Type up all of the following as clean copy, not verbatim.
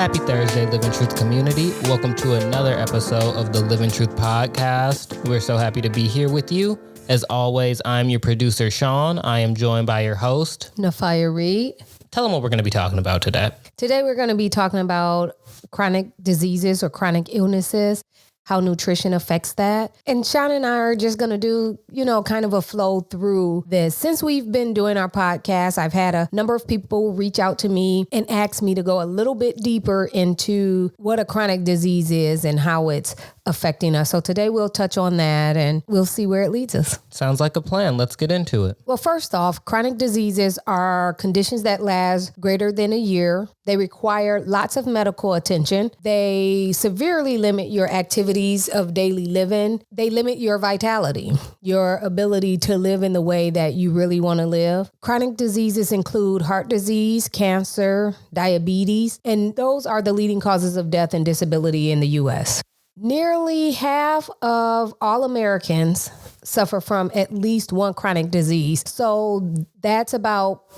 Happy Thursday, Live in Truth community. Welcome to another episode of the Live in Truth podcast. We're so happy to be here with you. As always, I'm your producer, Sean. I am joined by your host, Nifiah Reed. Tell them what we're going to be talking about today. Today, we're going to be talking about chronic diseases or chronic illnesses, how nutrition affects that. And Sean and I are just going to do, kind of a flow through this. Since we've been doing our podcast, I've had a number of people reach out to me and ask me to go a little bit deeper into what a chronic disease is and how it's affecting us. So today we'll touch on that and we'll see where it leads us. Sounds like a plan. Let's get into it. Well, first off, chronic diseases are conditions that last greater than a year. They require lots of medical attention. They severely limit your activities of daily living. They limit your vitality, your ability to live in the way that you really want to live. Chronic diseases include heart disease, cancer, diabetes, and those are the leading causes of death and disability in the U.S. Nearly half of all Americans suffer from at least one chronic disease. So that's about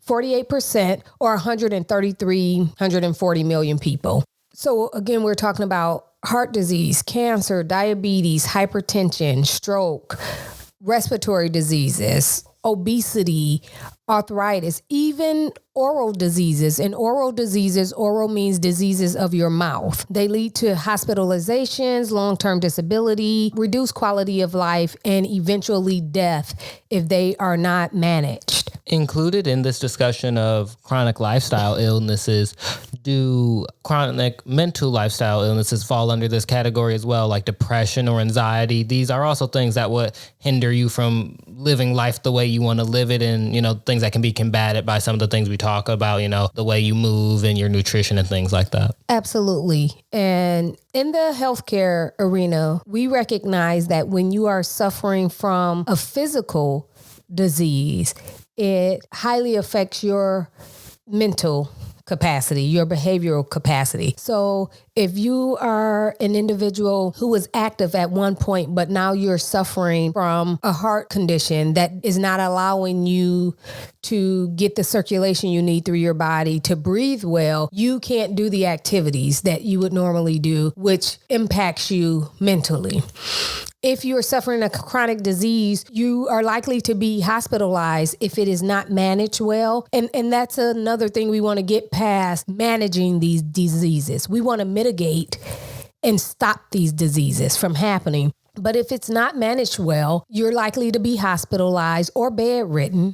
48% or 140 million people. So again, we're talking about heart disease, cancer, diabetes, hypertension, stroke, respiratory diseases, obesity, arthritis, even oral diseases. And oral diseases, oral means diseases of your mouth. They lead to hospitalizations, long-term disability, reduced quality of life, and eventually death if they are not managed. Included in this discussion of chronic lifestyle illnesses, do chronic mental lifestyle illnesses fall under this category as well, like depression or anxiety? These are also things that would hinder you from living life the way you want to live it, and, things that can be combated by some of the things we talk about, the way you move and your nutrition and things like that. Absolutely. And in the healthcare arena, we recognize that when you are suffering from a physical disease, it highly affects your mental capacity, your behavioral capacity. So if you are an individual who was active at one point, but now you're suffering from a heart condition that is not allowing you to get the circulation you need through your body to breathe well, you can't do the activities that you would normally do, which impacts you mentally. If you're suffering a chronic disease, you are likely to be hospitalized if it is not managed well. And that's another thing we want to get past, managing these diseases. We want to mitigate and stop these diseases from happening. But if it's not managed well, you're likely to be hospitalized or bedridden.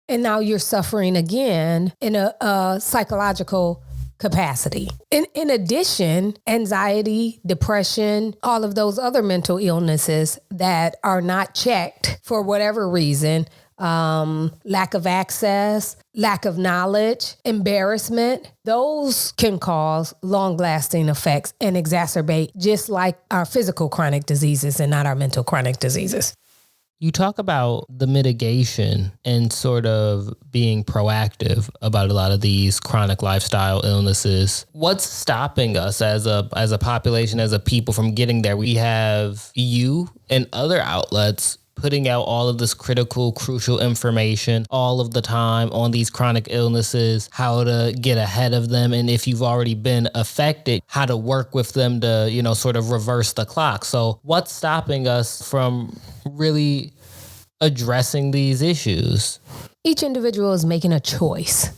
And now you're suffering again in a psychological capacity. In addition, anxiety, depression, all of those other mental illnesses that are not checked for whatever reason, lack of access, lack of knowledge, embarrassment, those can cause long-lasting effects and exacerbate just like our physical chronic diseases and not our mental chronic diseases. You talk about the mitigation and sort of being proactive about a lot of these chronic lifestyle illnesses. What's stopping us as a population, as a people from getting there? We have you and other outlets putting out all of this critical, crucial information all of the time on these chronic illnesses, how to get ahead of them. And if you've already been affected, how to work with them to, sort of reverse the clock. So what's stopping us from really addressing these issues? Each individual is making a choice.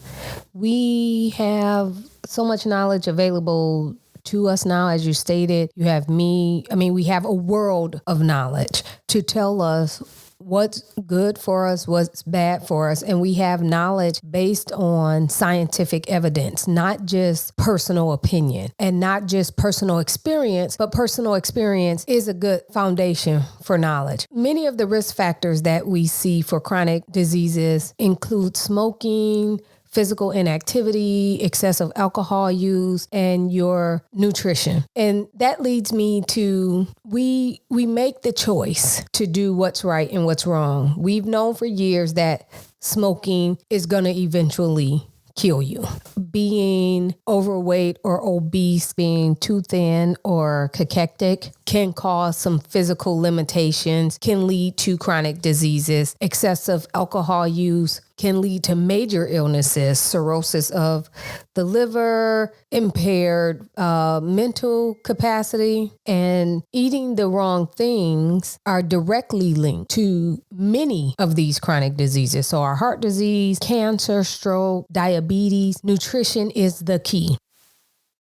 We have so much knowledge available to us now, as you stated. You have me. We have a world of knowledge to tell us what's good for us, what's bad for us. And we have knowledge based on scientific evidence, not just personal opinion and not just personal experience, but personal experience is a good foundation for knowledge. Many of the risk factors that we see for chronic diseases include smoking, physical inactivity, excessive alcohol use, and your nutrition. And that leads me to, we make the choice to do what's right and what's wrong. We've known for years that smoking is going to eventually kill you. Being overweight or obese, being too thin or cachectic can cause some physical limitations, can lead to chronic diseases. Excessive alcohol use can lead to major illnesses, cirrhosis of the liver, impaired mental capacity, and eating the wrong things are directly linked to many of these chronic diseases. So our heart disease, cancer, stroke, diabetes, nutrition is the key.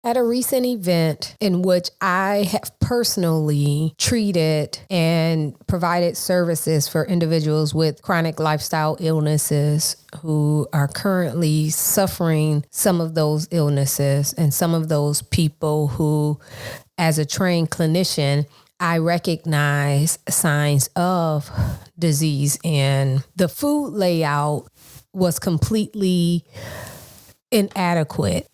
At a recent event in which I have personally treated and provided services for individuals with chronic lifestyle illnesses who are currently suffering some of those illnesses, and some of those people who, as a trained clinician, I recognize signs of disease in. The food layout was completely inadequate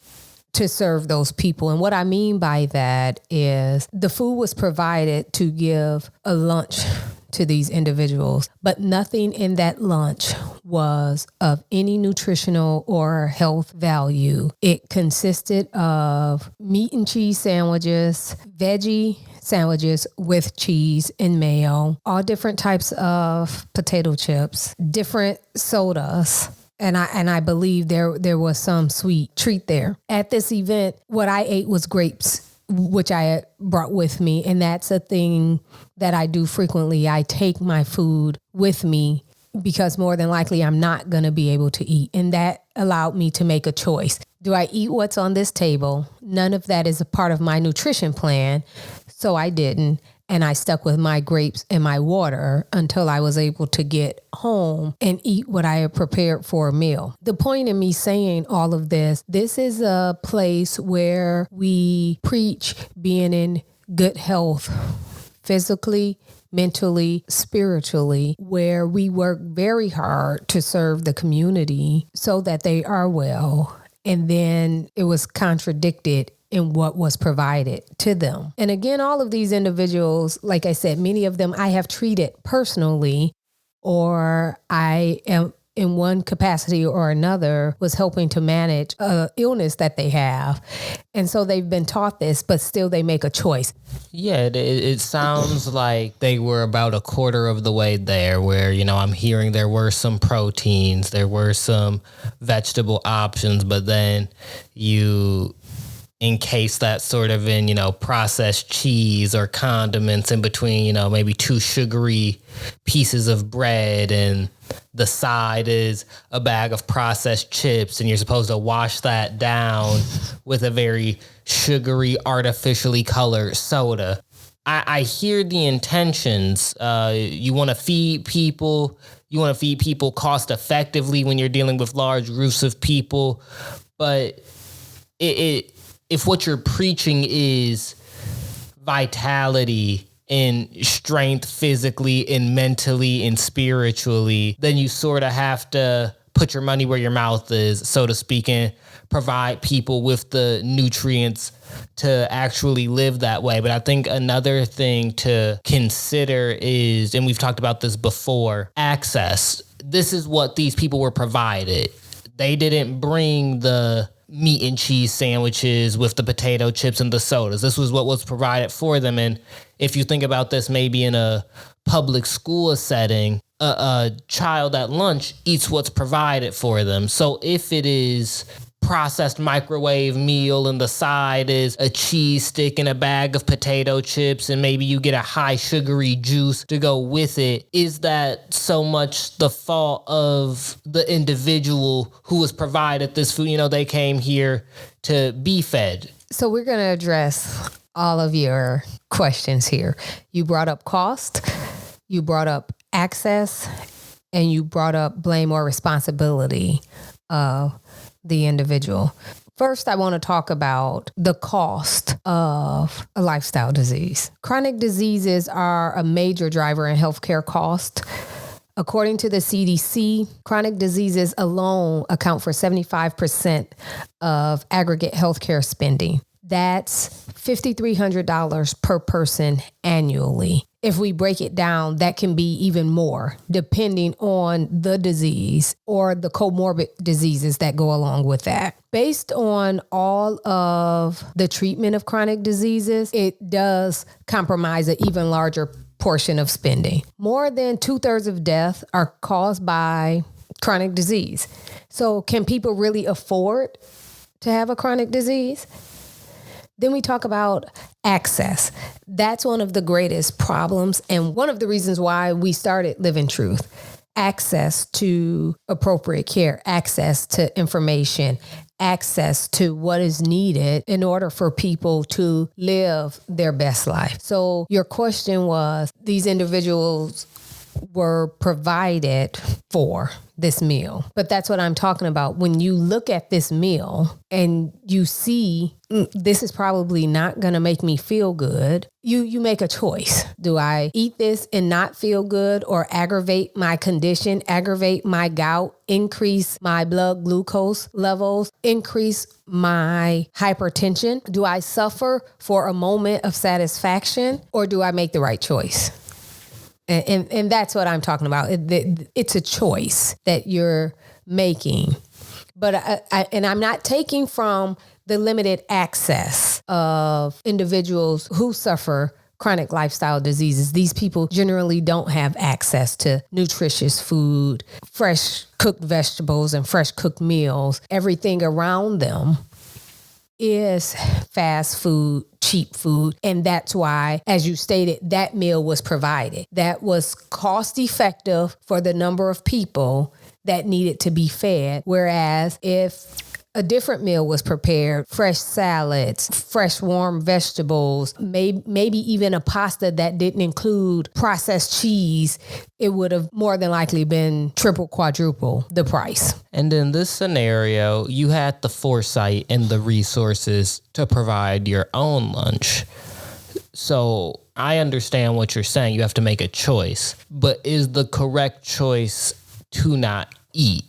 to serve those people. And what I mean by that is the food was provided to give a lunch to these individuals, but nothing in that lunch was of any nutritional or health value. It consisted of meat and cheese sandwiches, veggie sandwiches with cheese and mayo, all different types of potato chips, different sodas. And I believe there was some sweet treat there. At this event, what I ate was grapes, which I had brought with me. And that's a thing that I do frequently. I take my food with me because more than likely I'm not going to be able to eat. And that allowed me to make a choice. Do I eat what's on this table? None of that is a part of my nutrition plan. So I didn't. And I stuck with my grapes and my water until I was able to get home and eat what I had prepared for a meal. The point in me saying all of this is a place where we preach being in good health, physically, mentally, spiritually, where we work very hard to serve the community so that they are well. And then it was contradicted in what was provided to them. And again, all of these individuals, like I said, many of them I have treated personally, or I am in one capacity or another was helping to manage an illness that they have. And so they've been taught this, but still they make a choice. Yeah, it sounds like they were about a quarter of the way there where, I'm hearing there were some proteins, there were some vegetable options, but then you encase that sort of in, processed cheese or condiments in between, maybe two sugary pieces of bread, and the side is a bag of processed chips, and you're supposed to wash that down with a very sugary, artificially colored soda. I hear the intentions. You want to feed people. You want to feed people cost effectively when you're dealing with large groups of people. But if what you're preaching is vitality and strength physically and mentally and spiritually, then you sort of have to put your money where your mouth is, so to speak, and provide people with the nutrients to actually live that way. But I think another thing to consider is, and we've talked about this before, access. This is what these people were provided. They didn't bring the meat and cheese sandwiches with the potato chips and the sodas. This was what was provided for them. And if you think about this, maybe in a public school setting, a child at lunch eats what's provided for them. So if it is processed microwave meal and the side is a cheese stick and a bag of potato chips, and maybe you get a high sugary juice to go with it, is that so much the fault of the individual who was provided this food? They came here to be fed. So we're going to address all of your questions here. You brought up cost, you brought up access, and you brought up blame or responsibility of the individual. First, I want to talk about the cost of a lifestyle disease. Chronic diseases are a major driver in healthcare cost. According to the CDC, chronic diseases alone account for 75% of aggregate healthcare spending. That's $5,300 per person annually. If we break it down, that can be even more depending on the disease or the comorbid diseases that go along with that. Based on all of the treatment of chronic diseases, it does compromise an even larger portion of spending. More than 2/3 of deaths are caused by chronic disease. So can people really afford to have a chronic disease? Then we talk about access. That's one of the greatest problems and one of the reasons why we started LIVNTRUTH. Access to appropriate care, access to information, access to what is needed in order for people to live their best life. So your question was, these individuals were provided for this meal. But that's what I'm talking about. When you look at this meal and you see this is probably not going to make me feel good, you make a choice. Do I eat this and not feel good or aggravate my condition, aggravate my gout, increase my blood glucose levels, increase my hypertension? Do I suffer for a moment of satisfaction, or do I make the right choice? And that's what I'm talking about. It's a choice that you're making. But I'm not taking from the limited access of individuals who suffer chronic lifestyle diseases. These people generally don't have access to nutritious food, fresh cooked vegetables and fresh cooked meals. Everything around them is fast food, cheap food. And that's why, as you stated, that meal was provided. That was cost effective for the number of people that needed to be fed. Whereas if a different meal was prepared, fresh salads, fresh warm vegetables, maybe even a pasta that didn't include processed cheese, it would have more than likely been triple, quadruple the price. And in this scenario, you had the foresight and the resources to provide your own lunch. So I understand what you're saying. You have to make a choice. But is the correct choice to not eat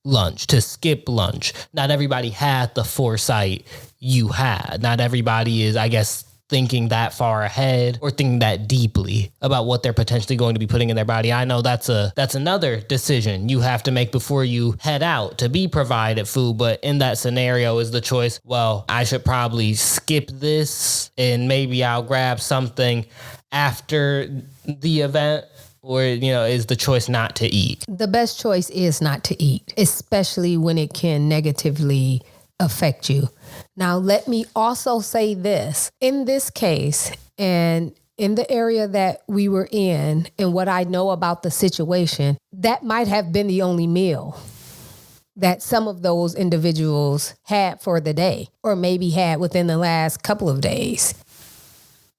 lunch, to skip lunch? Not everybody had the foresight you had. Not everybody is, I guess, thinking that far ahead or thinking that deeply about what they're potentially going to be putting in their body. I know that's another decision you have to make before you head out to be provided food. But in that scenario is the choice, well, I should probably skip this and maybe I'll grab something after the event. Or, is the choice not to eat? The best choice is not to eat, especially when it can negatively affect you. Now, let me also say this. In this case, and in the area that we were in, and what I know about the situation, that might have been the only meal that some of those individuals had for the day, or maybe had within the last couple of days.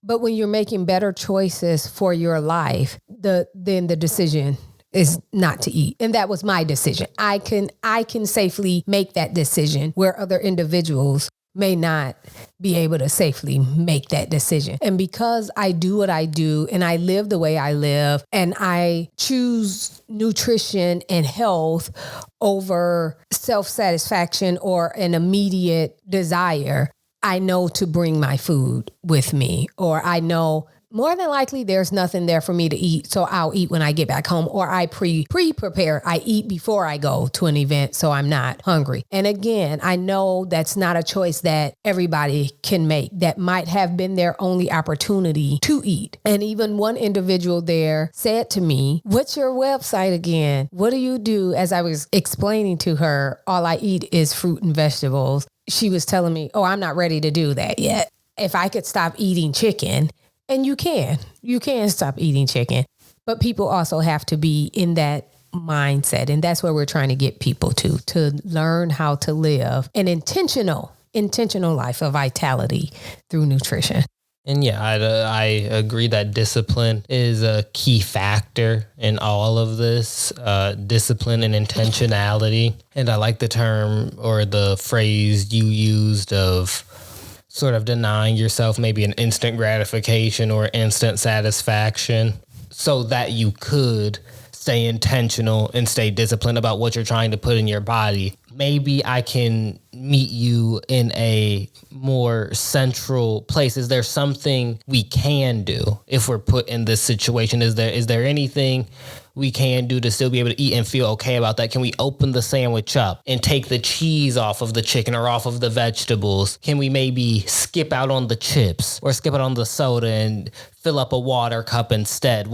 But when you're making better choices for your life, then the decision is not to eat. And that was my decision. I can safely make that decision where other individuals may not be able to safely make that decision. And because I do what I do and I live the way I live and I choose nutrition and health over self-satisfaction or an immediate desire, I know to bring my food with me, or I know more than likely there's nothing there for me to eat, so I'll eat when I get back home, or I pre-prepare. I eat before I go to an event, so I'm not hungry. And again, I know that's not a choice that everybody can make. That might have been their only opportunity to eat. And even one individual there said to me, "What's your website again? What do you do?" As I was explaining to her, all I eat is fruit and vegetables. She was telling me, "Oh, I'm not ready to do that yet. If I could stop eating chicken," and you can stop eating chicken, but people also have to be in that mindset. And that's where we're trying to get people to learn how to live an intentional life of vitality through nutrition. And yeah, I agree that discipline is a key factor in all of this, discipline and intentionality. And I like the term or the phrase you used of sort of denying yourself maybe an instant gratification or instant satisfaction so that you could stay intentional and stay disciplined about what you're trying to put in your body. Maybe I can meet you in a more central place. Is there something we can do if we're put in this situation? Is there anything we can do to still be able to eat and feel okay about that? Can we open the sandwich up and take the cheese off of the chicken or off of the vegetables? Can we maybe skip out on the chips or skip out on the soda and fill up a water cup instead?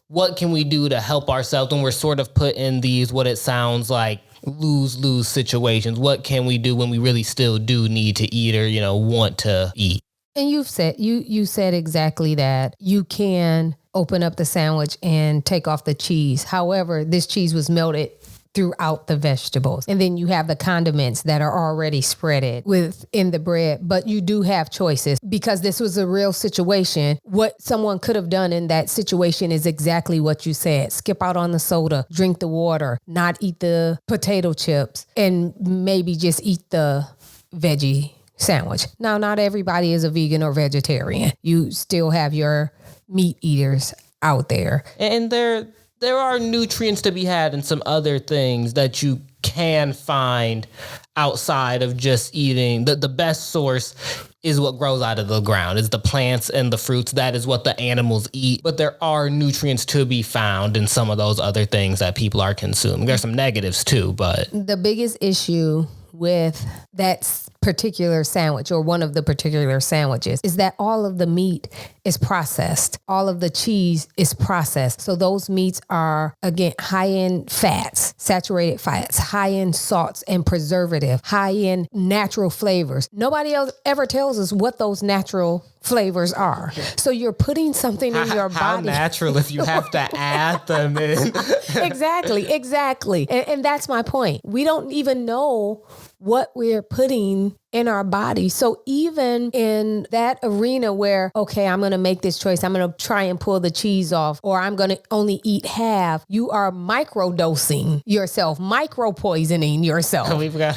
what can we do to help ourselves when we're sort of put in these, what it sounds like, lose-lose situations? What can we do when we really still do need to eat or, want to eat? And you said exactly that. You can open up the sandwich and take off the cheese. However, this cheese was melted throughout the vegetables. And then you have the condiments that are already spreaded within the bread. But you do have choices because this was a real situation. What someone could have done in that situation is exactly what you said. Skip out on the soda, drink the water, not eat the potato chips, and maybe just eat the veggie sandwich. Now, not everybody is a vegan or vegetarian. You still have your meat eaters out there. And there are nutrients to be had in some other things that you can find outside of just eating. The best source is what grows out of the ground. It's the plants and the fruits. That is what the animals eat. But there are nutrients to be found in some of those other things that people are consuming. There's some negatives too, but the biggest issue with that particular sandwich or one of the particular sandwiches is that all of the meat is processed. All of the cheese is processed. So those meats are, again, high in fats, saturated fats, high in salts and preservative, high in natural flavors. Nobody else ever tells us what those natural flavors are. So you're putting something in your body. How natural if you have to add them in. Exactly. And that's my point. We don't even know what we're putting in our body. So even in that arena where, okay, I'm going to make this choice, I'm going to try and pull the cheese off, or I'm going to only eat half, you are microdosing yourself, micro-poisoning yourself. We've got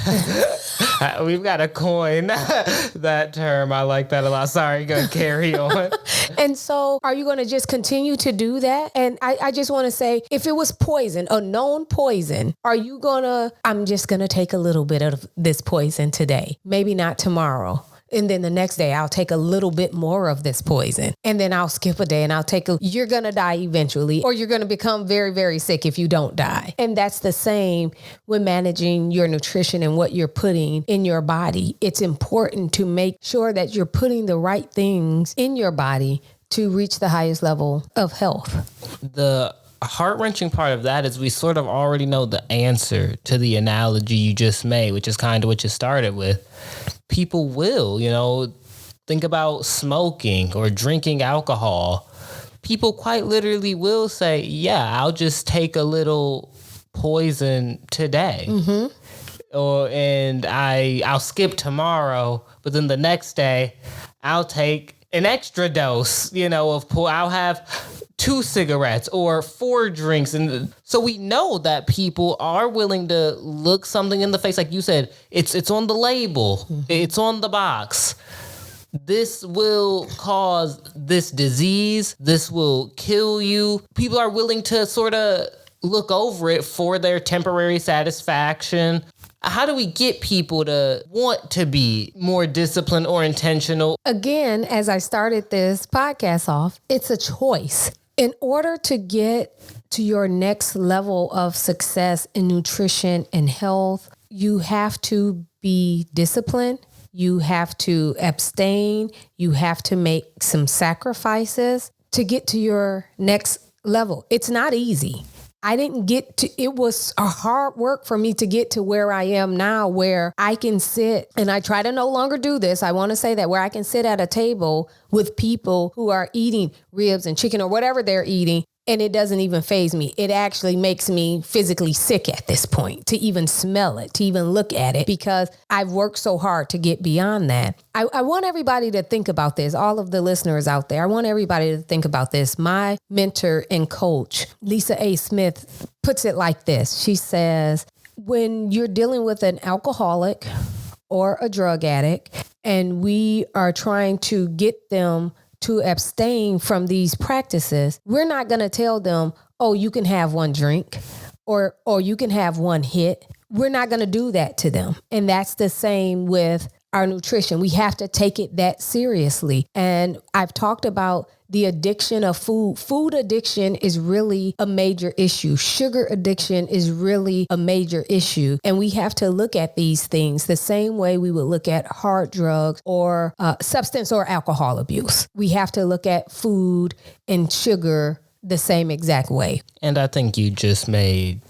to coin that term. I like that a lot. Sorry, going to carry on. And so are you going to just continue to do that? And I just want to say, if it was poison, a known poison, I'm just going to take a little bit of this poison today, maybe not tomorrow. And then the next day I'll take a little bit more of this poison. And then I'll skip a day and you're going to die eventually, or you're going to become very, very sick if you don't die. And that's the same when managing your nutrition and what you're putting in your body. It's important to make sure that you're putting the right things in your body to reach the highest level of health. The heart-wrenching part of that is we sort of already know the answer to the analogy you just made, which is kind of what you started with. People will, think about smoking or drinking alcohol. People quite literally will say, yeah, I'll just take a little poison today. Mm-hmm. And I'll skip tomorrow, but then the next day I'll take an extra dose, I'll have 2 cigarettes or 4 drinks. And so we know that people are willing to look something in the face. Like you said, it's on the label. Mm-hmm. It's on the box. This will cause this disease. This will kill you. People are willing to sort of look over it for their temporary satisfaction. How do we get people to want to be more disciplined or intentional? Again, as I started this podcast off, it's a choice. In order to get to your next level of success in nutrition and health, you have to be disciplined. You have to abstain. You have to make some sacrifices to get to your next level. It's not easy. It was a hard work for me to get to where I am now, where I can sit, and I try to no longer do this. I want to say that, where I can sit at a table with people who are eating ribs and chicken or whatever they're eating, and it doesn't even faze me. It actually makes me physically sick at this point to even smell it, to even look at it, because I've worked so hard to get beyond that. I want everybody to think about this, all of the listeners out there. I want everybody to think about this. My mentor and coach, Lisa A. Smith, puts it like this. She says, when you're dealing with an alcoholic or a drug addict, and we are trying to get them to abstain from these practices, we're not going to tell them, oh, you can have one drink or you can have one hit. We're not going to do that to them. And that's the same with our nutrition. We have to take it that seriously. And I've talked about the addiction of food. Food addiction is really a major issue. Sugar addiction is really a major issue. And we have to look at these things the same way we would look at hard drugs or substance or alcohol abuse. We have to look at food and sugar the same exact way. And I think you just made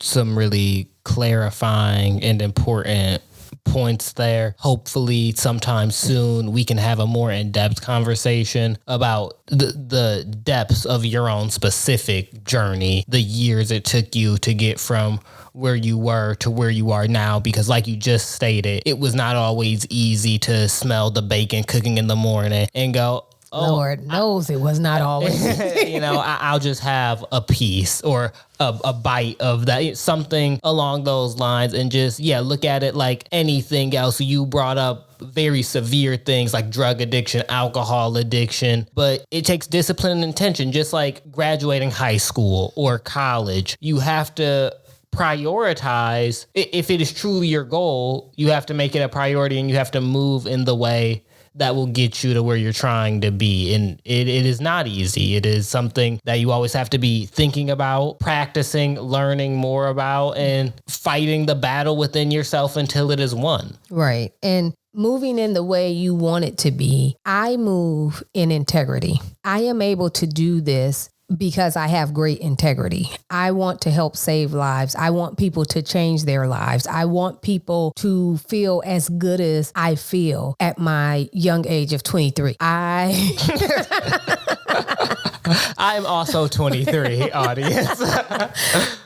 some really clarifying and important points there. Hopefully sometime soon we can have a more in-depth conversation about the depths of your own specific journey, the years it took you to get from where you were to where you are now, because like you just stated, it was not always easy to smell the bacon cooking in the morning and go, Lord knows it was not always. I'll just have a piece or a bite of that, something along those lines, and just, look at it like anything else. You brought up very severe things like drug addiction, alcohol addiction, but it takes discipline and intention, just like graduating high school or college. You have to prioritize. If it is truly your goal, you have to make it a priority, and you have to move in the way that will get you to where you're trying to be. And it is not easy. It is something that you always have to be thinking about, practicing, learning more about, and fighting the battle within yourself until it is won. Right. And moving in the way you want it to be. I move in integrity. I am able to do this because I have great integrity. I want to help save lives. I want people to change their lives. I want people to feel as good as I feel at my young age of 23. I'm also 23, audience.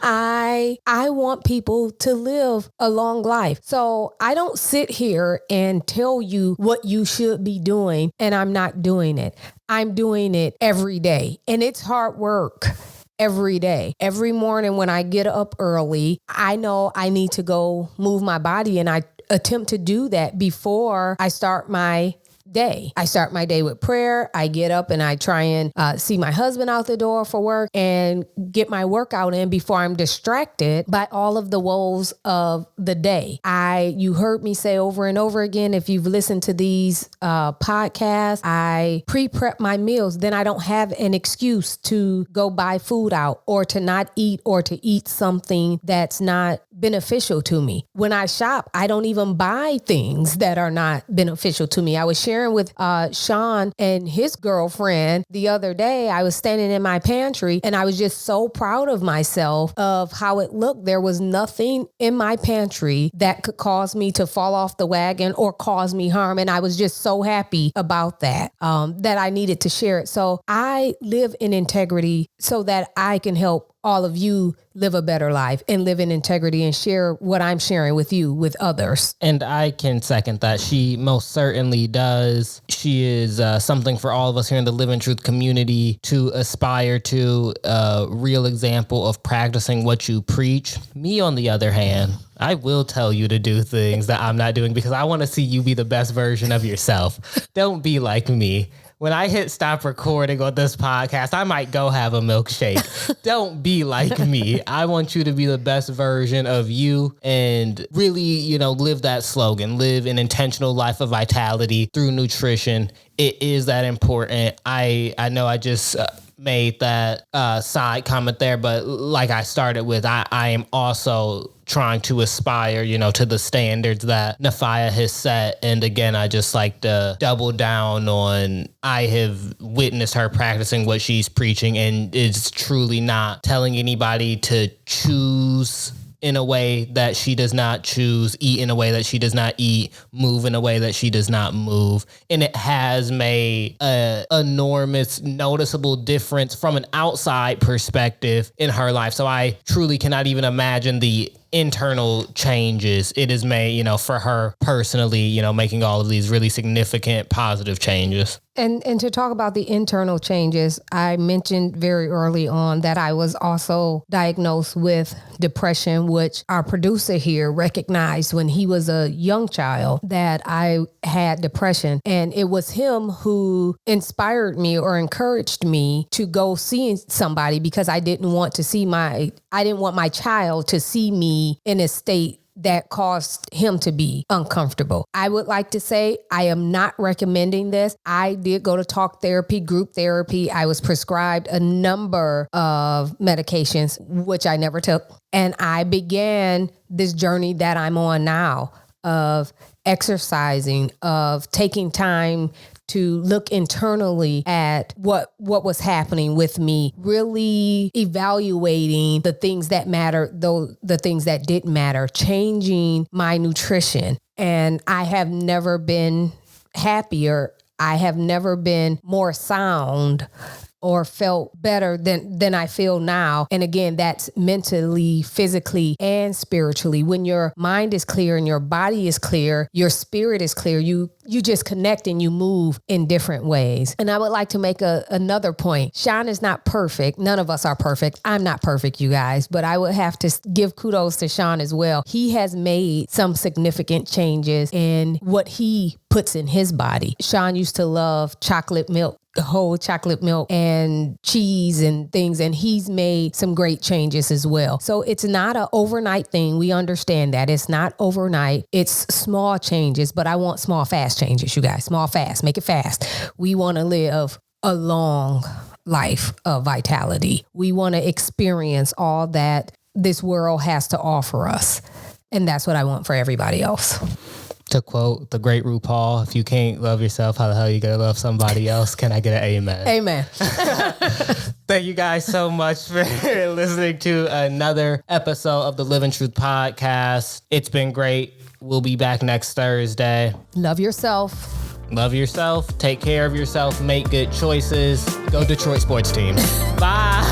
I want people to live a long life. So I don't sit here and tell you what you should be doing, and I'm not doing it. I'm doing it every day, and it's hard work. Every day. Every morning when I get up early, I know I need to go move my body, and I attempt to do that before I start my day. I start my day with prayer. I get up and I try and see my husband out the door for work and get my workout in before I'm distracted by all of the woes of the day. You heard me say over and over again, if you've listened to these podcasts, I pre-prep my meals. Then I don't have an excuse to go buy food out or to not eat or to eat something that's not beneficial to me. When I shop, I don't even buy things that are not beneficial to me. I was sharing with Sean and his girlfriend the other day. I was standing in my pantry and I was just so proud of myself of how it looked. There was nothing in my pantry that could cause me to fall off the wagon or cause me harm. And I was just so happy about that, that I needed to share it. So I live in integrity so that I can help all of you live a better life and live in integrity and share what I'm sharing with you with others. And I can second that. She most certainly does. She is something for all of us here in the Live in Truth community to aspire to, a real example of practicing what you preach. Me, on the other hand, I will tell you to do things that I'm not doing because I want to see you be the best version of yourself. Don't be like me. When I hit stop recording on this podcast, I might go have a milkshake. Don't be like me. I want you to be the best version of you and really, live that slogan, live an intentional life of vitality through nutrition. It is that important. I know I just made that side comment there, but like I started with, I am also trying to aspire, to the standards that Nifiah has set. And again, I just like to double down on, I have witnessed her practicing what she's preaching, and it's truly not telling anybody to choose in a way that she does not choose, eat in a way that she does not eat, move in a way that she does not move. And it has made an enormous, noticeable difference from an outside perspective in her life. So I truly cannot even imagine the internal changes it has made, for her personally, making all of these really significant positive changes. And to talk about the internal changes, I mentioned very early on that I was also diagnosed with depression, which our producer here recognized when he was a young child that I had depression. And it was him who inspired me or encouraged me to go see somebody because I didn't want my child to see me in a state that caused him to be uncomfortable. I would like to say I am not recommending this. I did go to talk therapy, group therapy. I was prescribed a number of medications, which I never took. And I began this journey that I'm on now of exercising, of taking time to look internally at what was happening with me, really evaluating the things that matter, though the things that didn't matter, changing my nutrition. And I have never been happier. I have never been more sound or felt better than I feel now. And again, that's mentally, physically, and spiritually. When your mind is clear and your body is clear, your spirit is clear, you just connect and you move in different ways. And I would like to make another point. Sean is not perfect. None of us are perfect. I'm not perfect, you guys, but I would have to give kudos to Sean as well. He has made some significant changes in what he puts in his body. Sean used to love chocolate milk, whole chocolate milk and cheese and things. And he's made some great changes as well. So it's not an overnight thing. We understand that it's not overnight. It's small changes, but I want small, fast changes, you guys. Small, fast, make it fast. We want to live a long life of vitality. We want to experience all that this world has to offer us. And that's what I want for everybody else. To quote the great RuPaul, if you can't love yourself, how the hell you gonna love somebody else? Can I get an amen? Amen. Thank you guys so much for listening to another episode of the Live in Truth podcast. It's been great. We'll be back next Thursday. Love yourself. Love yourself. Take care of yourself. Make good choices. Go Detroit sports team. Bye.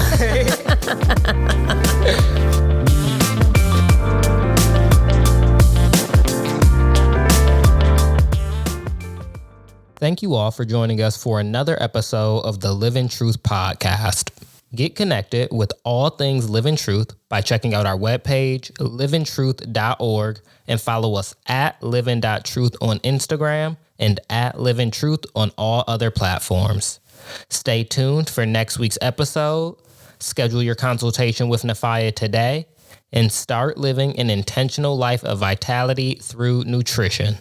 Thank you all for joining us for another episode of the Live in Truth podcast. Get connected with all things Live in Truth by checking out our webpage, liventruth.org, and follow us at livin.truth on Instagram and at livintruth on all other platforms. Stay tuned for next week's episode. Schedule your consultation with Nifiah today and start living an intentional life of vitality through nutrition.